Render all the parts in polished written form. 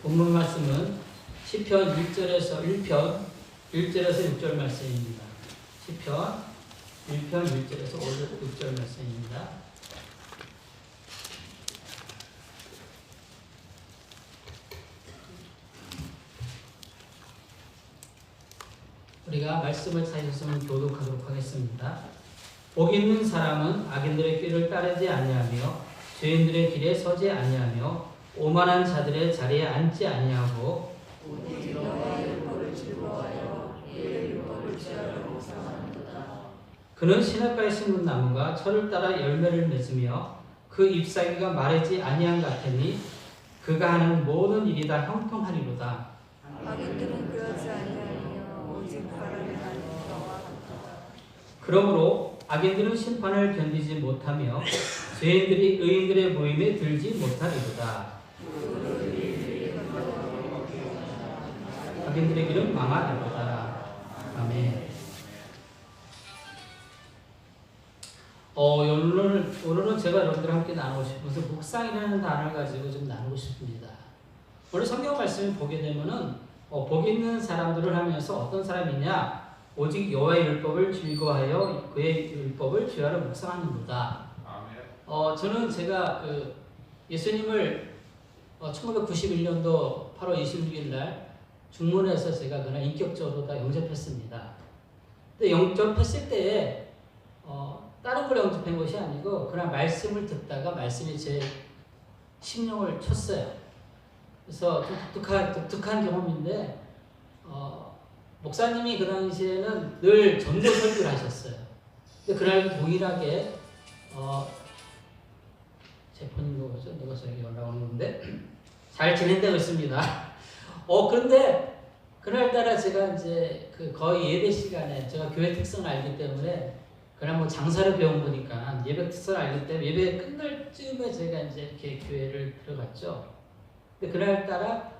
본문 말씀은 시편 1절에서 6절 말씀입니다. 시편 1편 1절에서 6절 말씀입니다. 우리가 말씀을 찾으시면 교독하도록 하겠습니다. 복 있는 사람은 악인들의 길을 따르지 아니하며 죄인들의 길에 서지 아니하며 오만한 자들의 자리에 앉지 아니하고 그는 시냇가에 심은 나무가 철을 따라 열매를 맺으며 그 잎사귀가 마르지 아니한 같으니 그가 하는 모든 일이 다 형통하리로다. 악인들은 그러지 아니하며 오직 바람에 나는 너와 같다. 그러므로 악인들은 심판을 견디지 못하며 죄인들이 의인들의 모임에 들지 못하리로다. 악인들의 길은 망하리로다. 아멘. 오늘은 제가 여러분들과 함께 나누고 싶어서 묵상이라는 단어를 가지고 좀 나누고 싶습니다. 오늘 성경 말씀을 보게 되면은 복 있는 사람들을 하면서 어떤 사람이냐? 오직 여호와의 율법을 즐거워하여 그의 율법을 주야로 묵상하는도다. 저는 제가 예수님을 1991년도 8월 26일 날 중문에서 제가 그날 인격적으로 다 영접했습니다. 근데 영접했을 때에 다른 걸 영접한 것이 아니고 그날 말씀을 듣다가 말씀이 제 심령을 쳤어요. 그래서 좀 독특한 경험인데 목사님이 그 당시에는 늘 전도 설교를 하셨어요. 근데 그날 동일하게 제 폰인 거죠? 누가 저에게 연락 오는 건데 잘 지낸다고 했습니다. 그런데 그날따라 제가 이제 거의 예배 시간에 제가 교회 특성을 알기 때문에 그날 뭐 장사를 배운 거니까 예배 특성을 알기 때문에 예배 끝날 쯤에 제가 이제 이렇게 교회를 들어갔죠. 근데 그날따라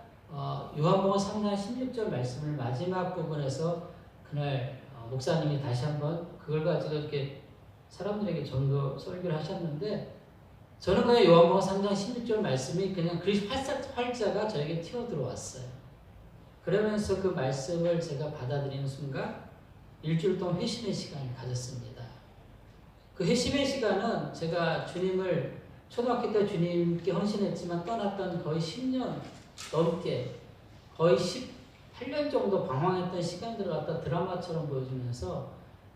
요한복음 3장 16절 말씀을 마지막 부분에서 그날 목사님이 다시 한번 그걸 가지고 이렇게 사람들에게 전도 설교를 하셨는데 저는 그냥 요한복음 3장 16절 말씀이 그냥 그 활자가 저에게 튀어 들어왔어요. 그러면서 그 말씀을 제가 받아들이는 순간 일주일 동안 회심의 시간을 가졌습니다. 그 회심의 시간은 제가 주님을 초등학교 때 주님께 헌신했지만 떠났던 거의 10년 넘게 거의 18년 정도 방황했던 시간들을 갖다 드라마처럼 보여주면서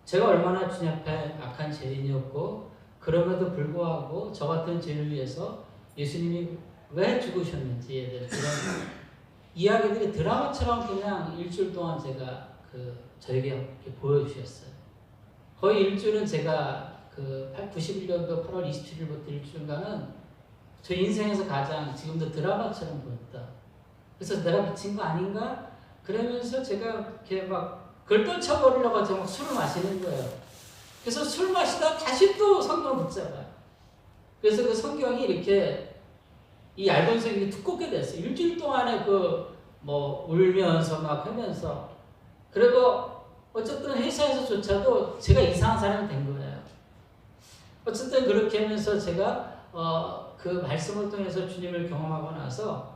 제가 얼마나 주님 앞에 악한 죄인이었고 그럼에도 불구하고 저 같은 죄를 위해서 예수님이 왜 죽으셨는지에 대해서 그런 이야기들이 드라마처럼 그냥 일주일 동안 제가 저에게 이렇게 보여주셨어요. 거의 일주일은 제가 91년도 8월 27일부터 일주일간은 저 인생에서 가장 지금도 드라마처럼 보였다. 그래서 내가 미친 거 아닌가? 그러면서 제가 이렇게 막 그걸 떨쳐버리려고 제가 막 술을 마시는 거예요. 그래서 술 마시다 다시 또 성경을 붙잡아요. 그래서 그 성경이 이렇게 이 얇은 성경이 두껍게 됐어요. 일주일 동안에 울면서 막 하면서 그리고 어쨌든 회사에서조차도 제가 이상한 사람이 된 거예요. 어쨌든 그렇게 하면서 제가 그 말씀을 통해서 주님을 경험하고 나서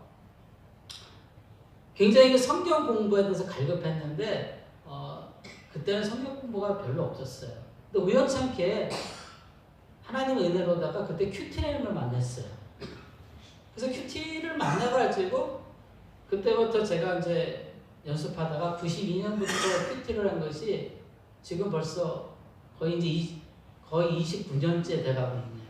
굉장히 그 성경 공부에 대해서 갈급했는데 그때는 성경 공부가 별로 없었어요. 근데 우연찮게 하나님의 은혜로다가 그때 큐티님을 만났어요. 그래서 큐티를 만나가지고 그때부터 제가 이제 연습하다가 92년부터 큐티를 한 것이 지금 벌써 거의 이제 거의 29년째 돼가고 있네요.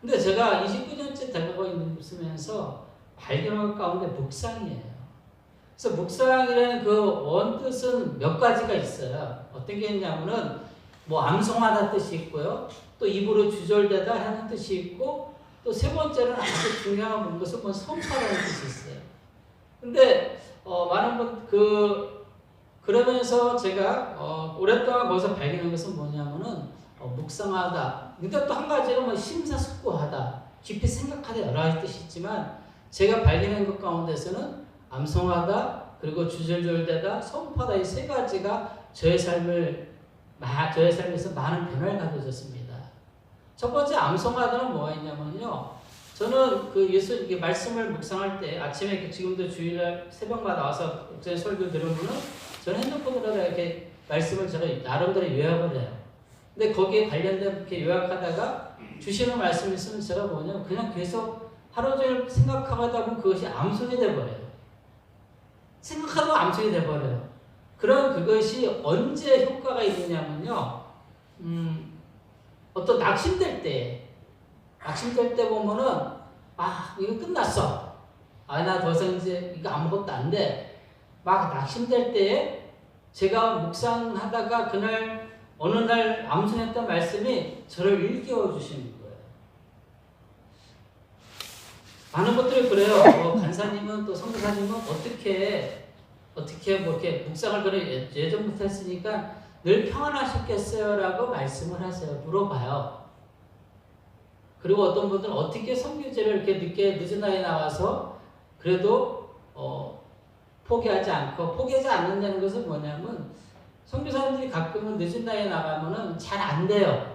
근데 제가 29년째 돼가고 있으면서 발견한 것 가운데 묵상이에요. 그래서 묵상이라는 그 원뜻은 몇 가지가 있어요. 어떤 게 있냐면은 암송하다 뜻이 있고요. 또 입으로 주절되다 하는 뜻이 있고 또 세 번째는 아주 중요한 것은 선포하다는 뜻이 있어요. 근데 많은 그러면서 제가 오랫동안 거기서 발견한 것은 뭐냐면은 묵상하다. 근데 또 한 가지는 심사숙고하다, 깊이 생각하다 여러 가지 뜻이 있지만 제가 발견한 것 가운데서는 암송하다, 그리고 주절절되다, 선포하다 이 세 가지가 저의 삶에서 많은 변화를 가져줬습니다. 첫 번째 암송하다는 뭐가 있냐면요. 저는 예수 말씀을 묵상할 때 아침에 지금도 주일날 새벽마다 나와서 목사님 설교 들으면은 저는 핸드폰으로 이렇게 말씀을 제가 나름대로 요약을 해요. 근데 거기에 관련된 이렇게 요약하다가 주시는 말씀이 있으면 제가 그냥 계속 하루 종일 생각하다 보면 그것이 암송이 돼버려요. 생각하다 암송이 돼버려요. 그런 그것이 언제 효과가 있느냐면요. 어떤 낙심될 때 보면은 이거 끝났어. 나 더 이상 이제 이거 아무것도 안 돼. 막 낙심될 때에 제가 묵상하다가 그날 어느 날 암송했던 말씀이 저를 일깨워 주시는 거예요. 많은 것들이 그래요. 간사님은 또 선교사님은 어떻게 이렇게 묵상을 예전부터 했으니까 늘 평안하셨겠어요? 라고 말씀을 하세요. 물어봐요. 그리고 어떤 분들은 어떻게 선교제를 이렇게 늦은 나이에 나와서 그래도 포기하지 않는다는 것은 뭐냐면 선교사님들이 가끔은 늦은 나이에 나가면은 잘 안 돼요.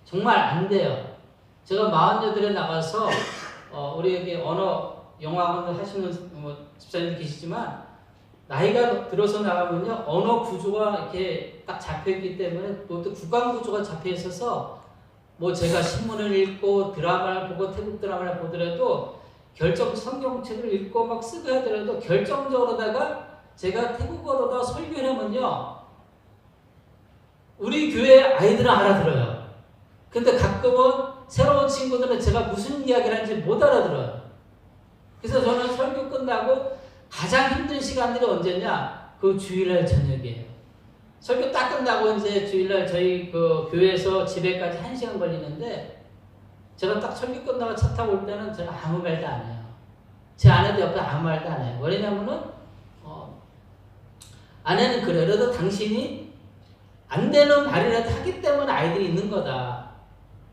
정말 안 돼요. 제가 48에 나가서 우리 여기 언어 영어학원을 하시는 집사님들 계시지만 나이가 들어서 나가면요 언어 구조가 이렇게 딱 잡혀 있기 때문에 또 국가 구조가 잡혀 있어서 제가 신문을 읽고 드라마를 보고 태국 드라마를 보더라도 성경책을 읽고 막 쓰고 하더라도 결정적으로다가 제가 태국어로다 설교를 하면요 우리 교회 아이들은 알아들어요. 근데 가끔은 새로운 친구들은 제가 무슨 이야기를 하는지 못 알아들어요. 그래서 저는 설교 끝나고 가장 힘든 시간들이 언제냐? 주일날 저녁이에요. 설교 딱 끝나고 이제 주일날 저희 교회에서 집에까지 1시간 걸리는데 제가 딱 설교 끝나고 차 타고 올 때는 제가 아무 말도 안 해요. 제 아내도 옆에 아무 말도 안 해요. 왜냐면은 아내는 그래요. 그래도 당신이 안 되는 말이라도 하기 때문에 아이들이 있는 거다.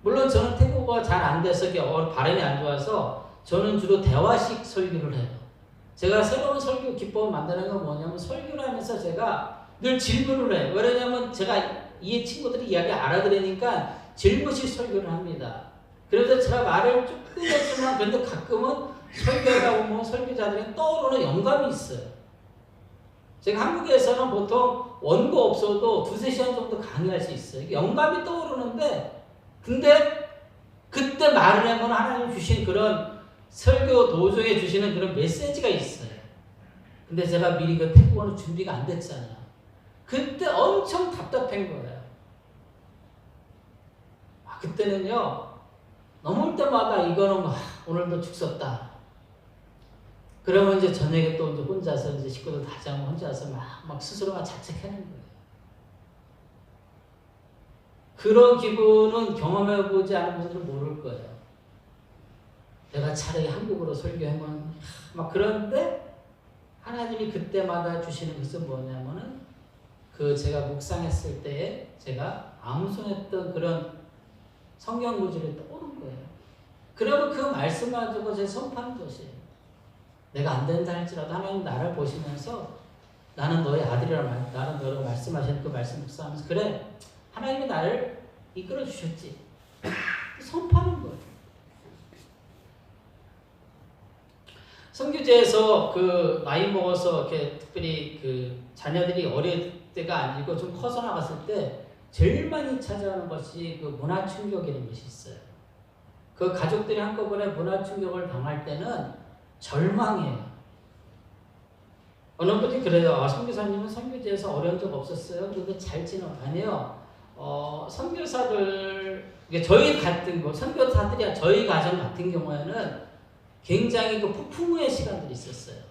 물론 저는 태국어가 잘 안 돼서 발음이 안 좋아서 저는 주로 대화식 설교를 해요. 제가 새로운 설교 기법을 만드는 건 뭐냐면 설교를 하면서 제가 늘 질문을 해요. 왜냐면 제가 이 친구들이 이야기 알아들으니까 질문식 설교를 합니다. 그래서 제가 말을 조금 했지만 그런데 가끔은 설교하다 보면 설교자들이 떠오르는 영감이 있어요. 제가 한국에서는 보통 원고 없어도 2-3시간 정도 강의할 수 있어요. 영감이 떠오르는데 근데 그때 말을 하면 하나님 주신 그런 설교 도중에 주시는 그런 메시지가 있어요. 근데 제가 미리 그 태국어는 준비가 안 됐잖아요. 그때 엄청 답답한 거예요. 그때는요, 넘어올 때마다 이거는 오늘도 죽 썼다. 그러면 이제 저녁에 또 이제 혼자서 이제 식구들 다 자면 혼자서 막 스스로가 자책하는 거예요. 그런 기분은 경험해보지 않은 분들은 모를 거예요. 내가 차라리 한국어로 설교하면 막 그런데 하나님이 그때마다 주시는 것은 뭐냐면은 그 제가 묵상했을 때에 제가 암송했던 그런 성경 구절이 떠오른 거예요. 그러면 그 말씀 가지고 제 선포하는 것이에요. 내가 안 된다 할지라도 하나님 나를 보시면서 나는 너의 아들이라 나는 너를 말씀하시는 그 말씀 묵상하면서 그래 하나님이 나를 이끌어 주셨지. 선포하는 거예요. 선교제에서 그 나이 먹어서 이렇게 특별히 그 자녀들이 어릴 때가 아니고 좀 커서 나갔을 때 제일 많이 찾아오는 것이 그 문화 충격이라는 것이 있어요. 그 가족들이 한꺼번에 문화 충격을 당할 때는 절망이에요. 어느 분이 그래요. 선교사님은 선교제에서 어려운 적 없었어요? 그런데 잘 지내. 아니요. 선교사들, 저희 같은 거, 선교사들이 저희 가정 같은 경우에는 굉장히 그 폭풍의 시간들이 있었어요.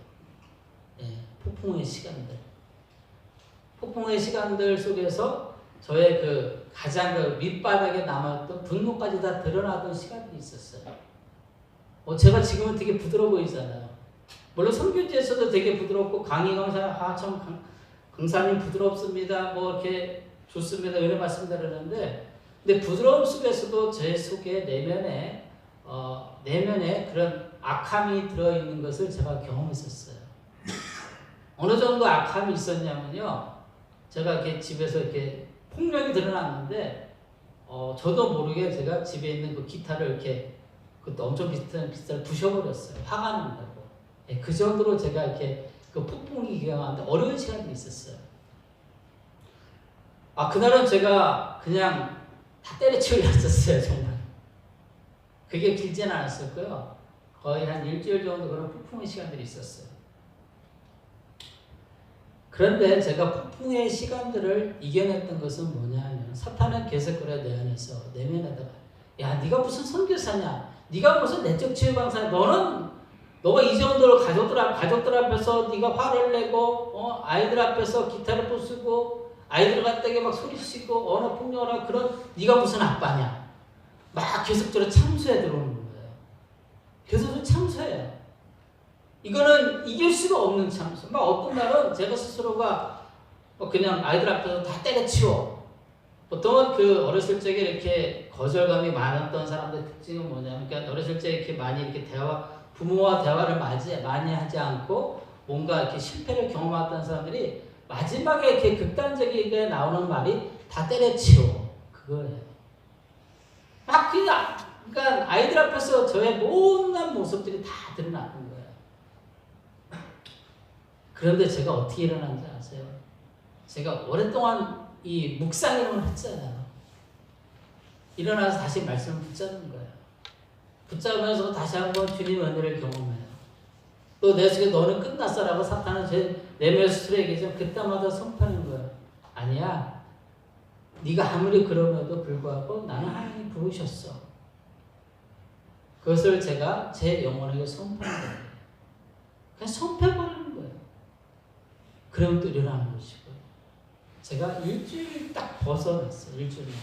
네, 폭풍의 시간들. 폭풍의 시간들 속에서 저의 그 가장 그 밑바닥에 남았던 분노까지 다 드러나던 시간들이 있었어요. 제가 지금은 되게 부드러워 보이잖아요. 물론 선교제에서도 되게 부드럽고 강의 강사, 참 강사님 부드럽습니다. 뭐 이렇게 좋습니다. 이런 말씀들 하는데, 근데 부드러움 속에서도 제 속에 내면에 그런 악함이 들어있는 것을 제가 경험했었어요. 어느 정도 악함이 있었냐면요. 제가 이렇게 집에서 이렇게 폭력이 드러났는데, 저도 모르게 제가 집에 있는 그 기타를 이렇게, 그때 엄청 비싼 기타를 부셔버렸어요. 화가 난다고. 예, 그 정도로 제가 이렇게 그 폭풍이 기강한데 어려운 시간이 있었어요. 그날은 제가 그냥 다 때려치우려 했었어요, 정말. 그게 길지는 않았었고요. 거의 한 일주일 정도 그런 폭풍의 시간들이 있었어요. 그런데 제가 폭풍의 시간들을 이겨냈던 것은 뭐냐 하면 사탄은 계속 그래 내 안에서 내면에다가 야 네가 무슨 선교사냐 네가 무슨 내적 치유 강사냐 너가 이 정도로 가족들 앞에서 네가 화를 내고 아이들 앞에서 기타를 부수고 아이들 갖다가 막 소리치고 언어 폭력을 하고 그런 네가 무슨 아빠냐 막 계속적으로 참수해 들어오는 거예요. 계속 참수해요. 이거는 이길 수가 없는 참수. 막 어떤 날은 제가 스스로가 그냥 아이들 앞에서 다 때려치워. 보통은 그 어렸을 적에 이렇게 거절감이 많았던 사람들의 특징은 뭐냐면, 그러니까 어렸을 적에 이렇게 많이 이렇게 부모와 대화를 많이 하지 않고 뭔가 이렇게 실패를 경험했던 사람들이 마지막에 이렇게 극단적이게 나오는 말이 다 때려치워. 그거예요. 막 그러니까 아이들 앞에서 저의 못난 모습들이 다 드러나는 거예요. 그런데 제가 어떻게 일어난지 아세요? 제가 오랫동안 이 묵상을 했잖아요. 일어나서 다시 말씀을 붙잡는 거예요. 붙잡으면서 다시 한번 주님의 은혜를 경험해요. 또 내 속에 너는 끝났어라고 사탄은 제 내면 스스로 얘기하지만 그때마다 선포하는 거예요. 아니야. 네가 아무리 그럼에도 불구하고 나는 하나님이 부르셨어. 그것을 제가 제 영혼에게 선포하는 거예요. 그냥 선포해버리는 거예요. 그러면 또 일어나는 것이고. 제가 일주일 딱 벗어났어요. 일주일 만에.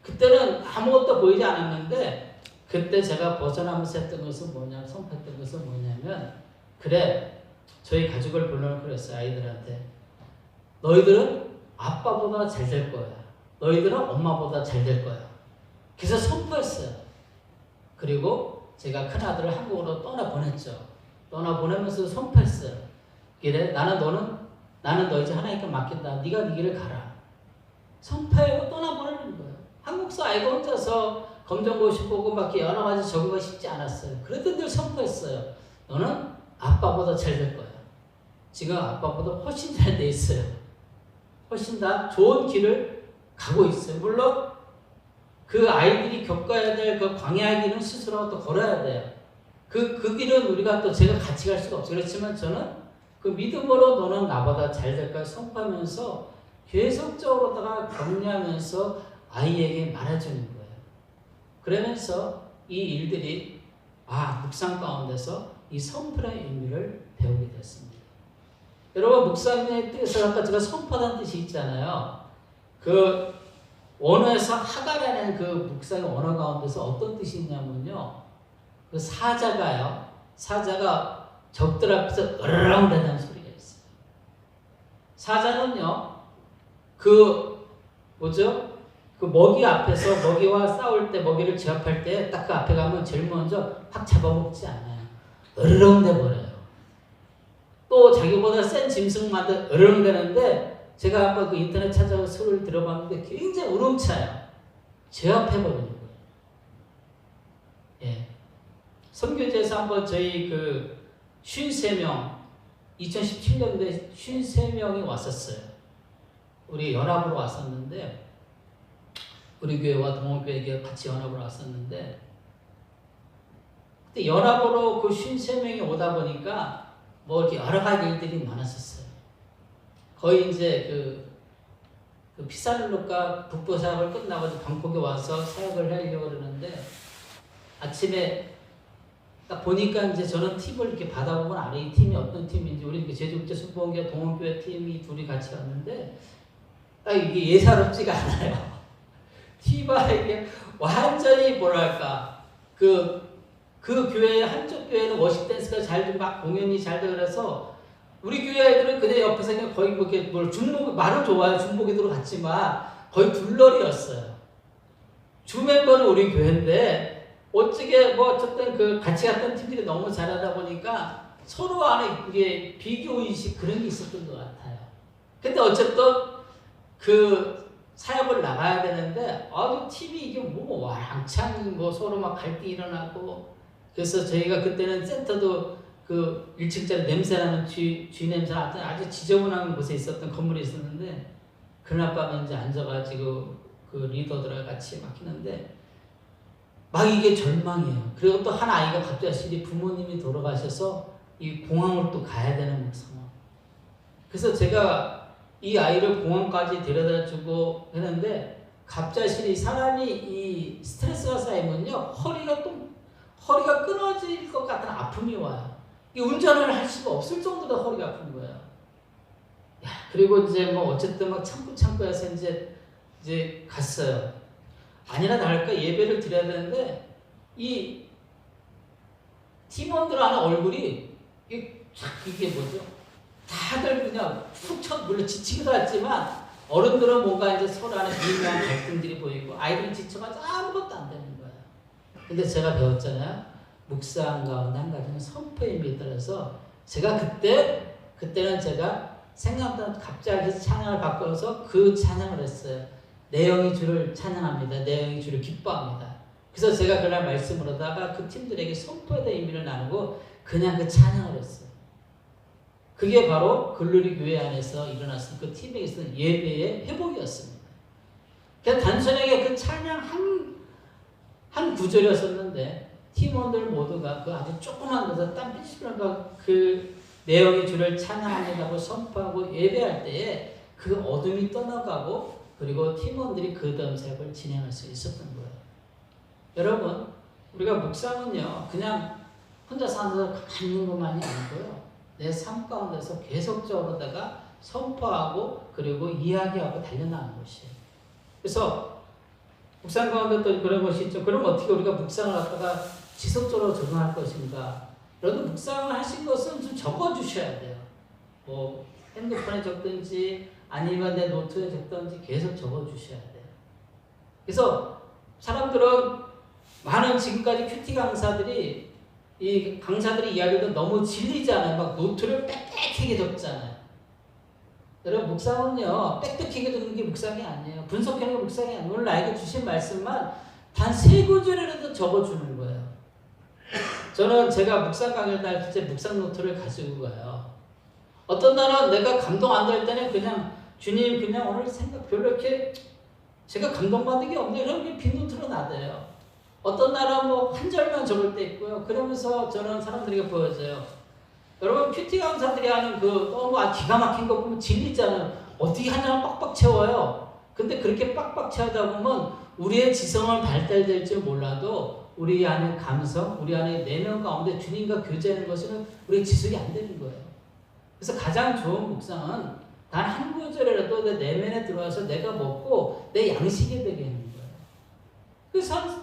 그때는 아무것도 보이지 않았는데 그때 제가 벗어나면서 했던 것은 뭐냐면 선포했던 것은 뭐냐면 그래 저희 가족을 불러놓고 그랬어요. 아이들한테 너희들은 아빠보다 잘 될 거야. 너희들은 엄마보다 잘 될 거야. 그래서 선포했어요. 그리고 제가 큰아들을 한국으로 떠나보냈죠. 떠나보내면서 선포했어요. 그래 나는 너 이제 하나님께 맡긴다. 네가 네 길을 가라. 선포하고 떠나보내는 거예요. 한국서 아이가 혼자서 검정고시 보고 막 여러 가지 적응하기 쉽지 않았어요. 그래도 늘 선포했어요. 너는 아빠보다 잘 될 거야. 지금 아빠보다 훨씬 잘 돼 있어요. 훨씬 다 좋은 길을 가고 있어요. 물론 그 아이들이 겪어야 될 그 광야의 길은 스스로 또 걸어야 돼요. 그 길은 우리가 또 제가 같이 갈 수가 없어요. 그렇지만 저는 그 믿음으로 너는 나보다 잘 될까 선포하면서 계속적으로다가 격려하면서 아이에게 말해주는 거예요. 그러면서 이 일들이 묵상 가운데서 이 선포의 의미를 배우게 됐습니다. 여러분 묵상의 뜻을 아까 제가 선포하는 뜻이 있잖아요. 그 원어에서 하가라는 그 묵상의 원어 가운데서 어떤 뜻이 있냐면요. 그 사자가요. 사자가 적들 앞에서 으르렁 대는 소리가 있어요. 사자는요. 그 먹이 앞에서 먹이와 싸울 때 먹이를 제압할 때 딱 그 앞에 가면 제일 먼저 확 잡아먹지 않아요. 으르렁 대버려요. 또 자기보다 센 짐승마다 으르렁 대는데 제가 한번 그 인터넷 찾아서 소리를 들어봤는데 굉장히 우렁차요. 제압해버리는 거예요. 예. 선교제에서 한번 저희 그 53명 2017년도에 53명이 왔었어요. 우리 연합으로 왔었는데 우리 교회와 동원교회 같이 연합으로 왔었는데 그때 연합으로 그 53명이 오다 보니까 뭐 이렇게 여러 가지 일들이 많았었어요. 거의 이제 그 피사르로가 북부 사역을 끝나고 방콕에 와서 사역을 하려고 그러는데 아침에 딱 보니까 이제 저는 팁을 이렇게 받아보면 알아요. 이 팀이 어떤 팀인지. 우리 제주국제 순복음교회 동원교회 팀이 둘이 같이 왔는데 딱 이게 예사롭지가 않아요. 티바 이게 완전히 뭐랄까 그 교회 한쪽 교회는 워십 댄스가 잘 좀 막 공연이 잘 돼 그래서 우리 교회 애들은 그냥 옆에서 그냥 거의 뭐 이렇게 뭘 중복 말은 좋아요. 중복이도록 갔지만 거의 둘러리였어요. 주 멤버는 우리 교회인데 어떻게 뭐 어쨌든 그 같이 갔던 팀들이 너무 잘하다 보니까 서로 안에 이게 비교 의식 그런 게 있었던 것 같아요. 근데 어쨌든 그 사역을 나가야 되는데 팀이 이게 뭐 왕창 뭐 서로 막 갈등이 일어나고 그래서 저희가 그때는 센터도 그 1층짜리 냄새나는 쥐 냄새 아주 지저분한 곳에 있었던 건물이 있었는데 그날 밤에 이제 앉아가지고 그 리더들과 같이 막 했는데 막 이게 절망이에요. 그리고 또 한 아이가 갑자기 부모님이 돌아가셔서 이 공항을 또 가야 되는 상황. 그래서 제가 이 아이를 공항까지 데려다주고 했는데 갑자기 사람이 이 스트레스가 쌓이면요 허리가 끊어질 것 같은 아픔이 와요. 이 운전을 할 수가 없을 정도로 허리가 아픈 거예요. 그리고 이제 뭐 어쨌든 막 참고 해서 이제 갔어요. 아니나 다를까 예배를 드려야 되는데 이 팀원들 안에 얼굴이 이게 뭐죠? 다들 그냥 물론 지치기도 했지만 어른들은 뭔가 이제 서로 안에 미묘한 갈등들이 보이고 아이들은 지쳐가지고 아무것도 안 되는 거예요. 근데 제가 배웠잖아요. 묵상 가운데 한 가지는 선포의 의미에 따라서 제가 그때는 제가 생각보다 갑자기 찬양을 바꿔서 그 찬양을 했어요. 내 영이 주를 찬양합니다. 내 영이 주를 기뻐합니다. 그래서 제가 그날 말씀을 하다가 그 팀들에게 선포에 대한 의미를 나누고 그냥 그 찬양을 했어요. 그게 바로 글로리 교회 안에서 일어났던 그 팀에 있었던 예배의 회복이었습니다. 그냥 단순하게 그 찬양 한 구절이었었는데 팀원들 모두가 그 아주 조그만 데서 땀 삐시면서 그 내용의 주를 찬양하려고 선포하고 예배할 때에 그 어둠이 떠나가고 그리고 팀원들이 그 다음 사역을 진행할 수 있었던 거예요. 여러분 우리가 묵상은요 그냥 혼자서 앉아서 가만히 있는 것만이 아니고요. 내 삶 가운데서 계속적으로다가 선포하고 그리고 이야기하고 달려나가는 것이에요. 그래서 묵상 가운데 또 그런 것이 있죠. 그럼 어떻게 우리가 묵상을 하다가 지속적으로 적용할 것인가? 여러분 묵상을 하신 것은 좀 적어주셔야 돼요. 뭐 핸드폰에 적든지 아니면 내 노트에 적든지 계속 적어주셔야 돼요. 그래서 사람들은 많은 지금까지 큐티 강사들이 이 강사들이 이야기도 너무 질리잖아요. 막 노트를 빽빽하게 적잖아요. 여러분 묵상은요 빽빽하게 적는 게 묵상이 아니에요. 분석하는 게 묵상이 아니에요. 오늘 나에게 주신 말씀만 단 3구절이라도 적어주는 거예요. 저는 제가 묵상 강의를 할 때 묵상 노트를 가지고 가요. 어떤 날은 내가 감동 안 될 때는 그냥 주님 그냥 오늘 생각 별로 이렇게 제가 감동받은 게 없네요. 그럼 빈노트로 나대요. 어떤 날은 뭐 한 절만 적을 때 있고요. 그러면서 저는 사람들에게 보여줘요. 여러분 큐티 강사들이 하는 그 너무 기가 막힌 거 보면 질리잖아요. 어떻게 한 장을 빡빡 채워요. 근데 그렇게 빡빡 채우다 보면 우리의 지성은 발달될지 몰라도 우리 안에 감성, 우리 안에 내면 가운데 주님과 교제하는 것은 우리의 지속이 안 되는 거예요. 그래서 가장 좋은 묵상은 단 한 구절이라도 내 내면에 들어와서 내가 먹고 내 양식이 되게 하는 거예요. 그래서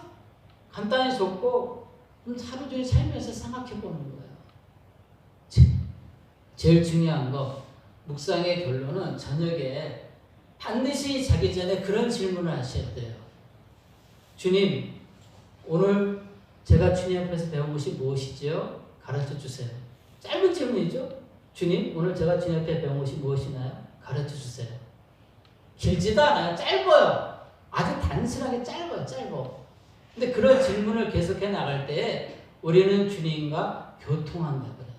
간단히 적고 하루 종일 살면서 생각해 보는 거예요. 제일 중요한 거 묵상의 결론은 저녁에 반드시 자기 전에 그런 질문을 하셔야 돼요. 주님, 오늘 제가 주님 앞에서 배운 것이 무엇이지요? 가르쳐 주세요. 짧은 질문이죠? 주님, 오늘 제가 주님 앞에 배운 것이 무엇이나요? 가르쳐 주세요. 길지도 않아요. 짧아요. 아주 단순하게 짧아요. 근데 그런 질문을 계속해 나갈 때 우리는 주님과 교통한다 그래요.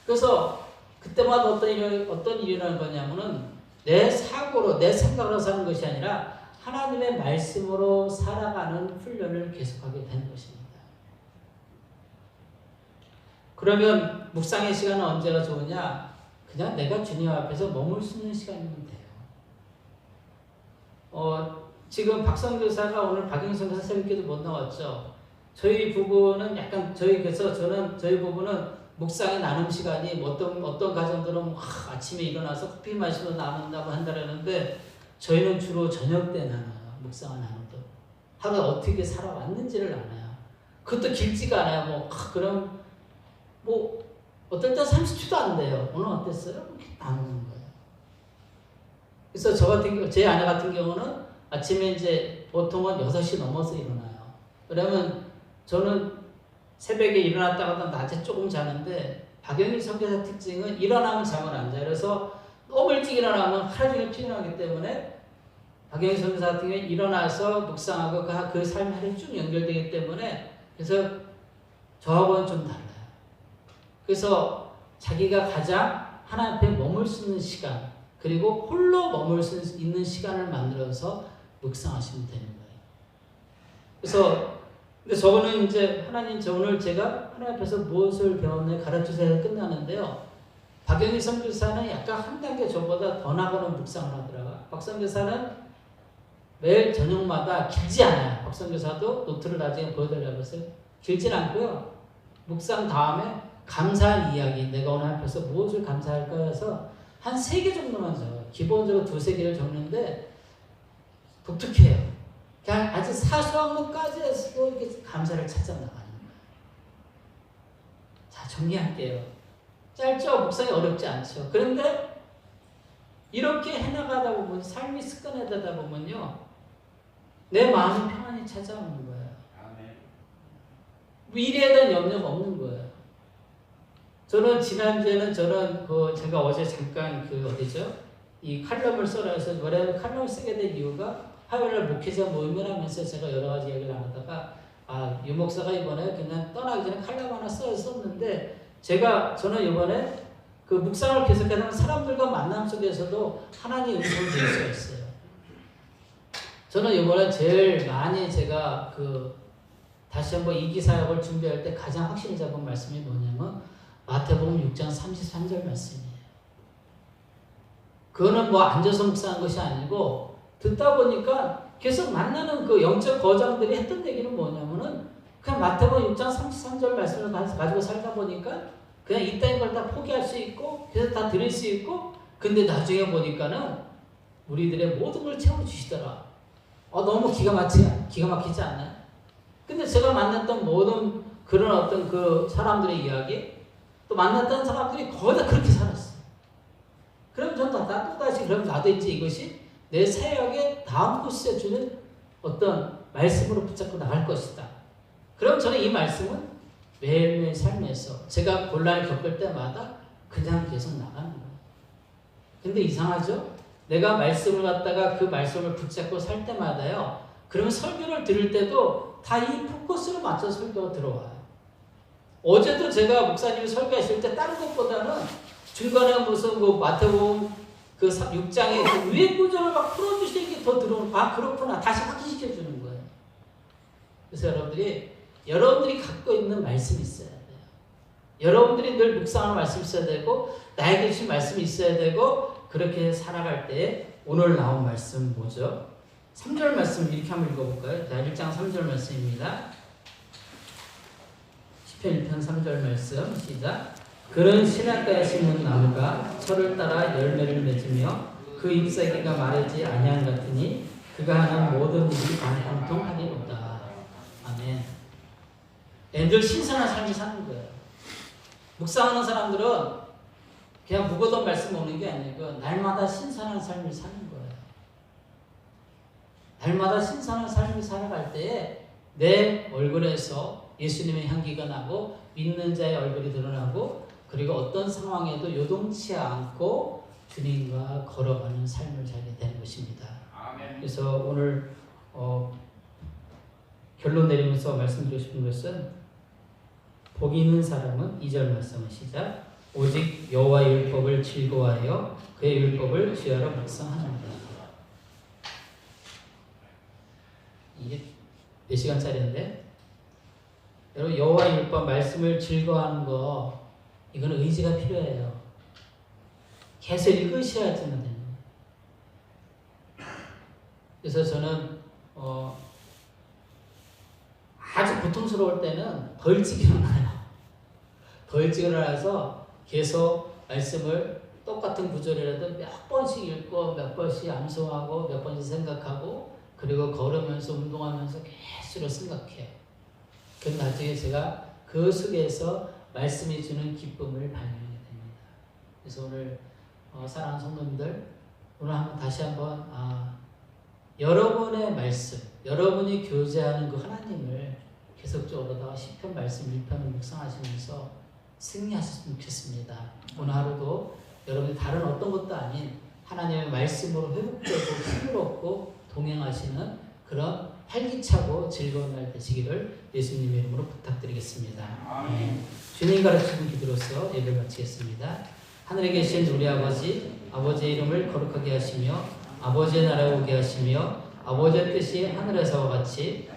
그래서 그때마다 어떤 일이 일어나는 거냐면은 내 사고로 내 생각으로 사는 것이 아니라 하나님의 말씀으로 살아가는 훈련을 계속하게 되는 것입니다. 그러면 묵상의 시간은 언제가 좋으냐? 그냥 내가 주님 앞에서 머물 수 있는 시간이면 돼요. 지금 박성교사가 오늘 박영선 교사 새벽기도 못 나왔죠. 저희 부부는 저희 부부는 묵상의 나눔 시간이 어떤 가정들은 아침에 일어나서 커피 마시고 나눈다고 한다는데 저희는 주로 저녁 때 나눠요. 묵상을 나눠도 하루에 어떻게 살아왔는지를 나눠요. 그것도 길지가 않아요. 그럼 어떨 때 30초도 안 돼요. 오늘 어땠어요? 이렇게 나누는 거예요. 그래서 제 아내 같은 경우는 아침에 이제 보통은 6시 넘어서 일어나요. 그러면 저는 새벽에 일어났다가 낮에 조금 자는데 박영일 선교사 특징은 일어나면 잠을 안 자요. 그래서 너무 일찍 일어나면 하루 종일 피곤하기 때문에 박영일 선교사 같은 경우에 일어나서 묵상하고 그 삶이 하루 쭉 연결되기 때문에 그래서 저하고는 좀 달라요. 그래서 자기가 가장 하나님 앞에 머물 수 있는 시간 그리고 홀로 머물 수 있는 시간을 만들어서 묵상하시면 되는 거예요. 그래서 근데 저거는 이제 오늘 제가 하나님 앞에서 무엇을 배웠나요? 가르쳐서 끝나는데요. 박영희 선교사는 약간 한 단계 저보다 더 나가는 묵상을 하더라고요. 박선교사는 매일 저녁마다 길지 않아요. 박선교사도 노트를 나중에 보여드리려고 했어요. 길진 않고요. 묵상 다음에 감사할 이야기, 내가 오늘 앞에서 무엇을 감사할까 해서 한 3개 정도만 적어요. 기본적으로 2-3개를 적는데 독특해요. 그냥 아주 사소한 것까지 해서 이렇게 감사를 찾아 나가는 거예요. 자, 정리할게요. 짧죠? 묵상이 어렵지 않죠. 그런데 이렇게 해나가다 보면 삶이 습관화되다 보면요. 내 마음이 평안히 찾아오는 거예요. 미래에 대한 염려가 없는 거예요. 저는 지난주에는 제가 어제 잠깐 이 칼럼을 써라 해서 원래 칼럼을 쓰게 된 이유가 화요일날 목회자 모임을 하면서 제가 여러 가지 얘기를 나누다가 유 목사가 이번에 그냥 떠나기 전에 칼럼 하나 썼는데 저는 이번에 그 묵상을 계속하는 사람들과 만남 속에서도 하나님의 음성을 들을 수가 있어요. 저는 이번에 제일 많이 제가 다시 한번 이기사역을 준비할 때 가장 확신을 잡은 말씀이 뭐냐면 마태복음 6장 33절 말씀이에요. 그거는 앉아서 묵상한 것이 아니고 듣다 보니까 계속 만나는 그 영적 거장들이 했던 얘기는 뭐냐면은 그냥 마태복음 6장 33절 말씀을 가지고 살다 보니까 그냥 이따인 걸 다 포기할 수 있고 그래서 다 들을 수 있고 근데 나중에 보니까는 우리들의 모든 걸 채워주시더라. 너무 기가 막히지 않나요? 근데 제가 만났던 모든 그런 어떤 그 사람들의 이야기 또 만났던 사람들이 거의 다 그렇게 살았어요. 그럼 저는 또다시 그럼 나도 이제 이것이 내 사역의 다음 코스에 주는 어떤 말씀으로 붙잡고 나갈 것이다. 그럼 저는 이 말씀은 매일매일 삶에서 제가 곤란을 겪을 때마다 그냥 계속 나가는 거예요. 근데 이상하죠? 내가 말씀을 갖다가 그 말씀을 붙잡고 살 때마다요. 그러면 설교를 들을 때도 다 이 포커스로 맞춰서 설교가 들어와요. 어제도 제가 목사님이 설교하실 때 다른 것보다는 중간에 무슨 마태복음 그 6장의 그 위의 구절을 막 풀어주시는 게 더 들어오는, 아, 그렇구나. 다시 확인시켜 주는 거예요. 그래서 여러분들이 갖고 있는 말씀이 있어야 돼요. 여러분들이 늘 묵상하는 말씀이 있어야 되고, 나에게 주신 말씀이 있어야 되고, 그렇게 살아갈 때 오늘 나온 말씀 뭐죠? 3절 말씀 이렇게 한번 읽어볼까요? 자, 1장 3절 말씀입니다. 시편 1편 3절 말씀 시작. 그는 시냇가에 심는 나무가 철을 따라 열매를 맺으며 그 잎사귀가 마르지 아니한 같으니 그가 하는 모든 일이 반통하리로다. 아멘. 애들 신선한 삶을 사는 거예요. 묵상하는 사람들은 그냥 묵어던 말씀 오는 게 아니고 날마다 신선한 삶을 사는 거예요. 날마다 신선한 삶을 살아갈 때에 내 얼굴에서 예수님의 향기가 나고 믿는 자의 얼굴이 드러나고 그리고 어떤 상황에도 요동치 않고 주님과 걸어가는 삶을 살게 되는 것입니다. 아멘. 그래서 오늘 결론 내리면서 말씀드리고 싶은 것은 복이 있는 사람은 2절 말씀을 시작. 오직 여호와의 율법을 즐거워하여 그의 율법을 주야로 묵상하는다. 이게 몇 시간짜리인데? 여러분 여호와의 율법 말씀을 즐거워하는 거 이거는 의지가 필요해요. 계속 읽으셔야지만 됩니다. 그래서 저는 아주 고통스러울 때는 더 일찍 일어나요. 더 일찍 일어나서 계속 말씀을 똑같은 구절이라도 몇 번씩 읽고 몇 번씩 암송하고 몇 번씩 생각하고 그리고 걸으면서 운동하면서 계속 생각해요. 그럼 나중에 제가 그 속에서 말씀이 주는 기쁨을 발견하게 됩니다. 그래서 오늘 사랑하는 성도님들 오늘 다시 한번 여러분의 말씀, 여러분이 교제하는 그 하나님을 계속적으로 시편 말씀 1편을 묵상하시면서 승리하셨으면 좋겠습니다. 오늘 하루도 여러분이 다른 어떤 것도 아닌 하나님의 말씀으로 회복되고 힘을 얻고 동행하시는 그런 활기차고 즐거운 날 되시기를 예수님의 이름으로 부탁드리겠습니다. 아멘. 주님 가르치는 기도로서 예배를 마치겠습니다. 하늘에 계신 우리 아버지의 이름을 거룩하게 하시며 아버지의 나라에 오게 하시며 아버지의 뜻이 하늘에서와 같이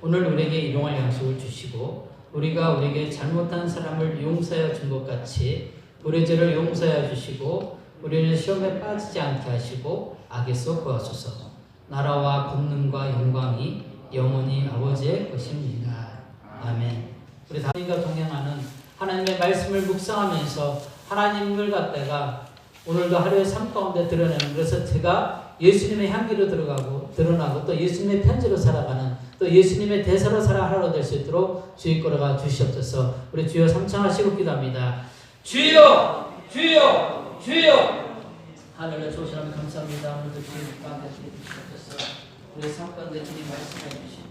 오늘 우리에게 일용할 양식을 주시고 우리가 우리에게 잘못한 사람을 용서하여 준 것 같이 우리 죄를 용서하여 주시고 우리를 시험에 빠지지 않게 하시고 악에서 구하소서. 나라와 권능과 영광이 영원히 아버지의 것입니다. 아멘. 우리 다윗과 동행하는 하나님의 말씀을 묵상하면서 하나님을 갖다가 오늘도 하루의 삶 가운데 드러내는, 그래서 제가 예수님의 향기로 드러나고 또 예수님의 편지로 살아가는 또 예수님의 대사로 살아가는 될 수 있도록 주의 거로가 주시옵소서. 우리 주여 삼창하시고 기도합니다. 주여 주여 주여. 하늘에 좋으시라면 감사합니다. 오늘도 주님 가운데 주님 주셔서 우리 삶 가운데 주님 말씀해 주시고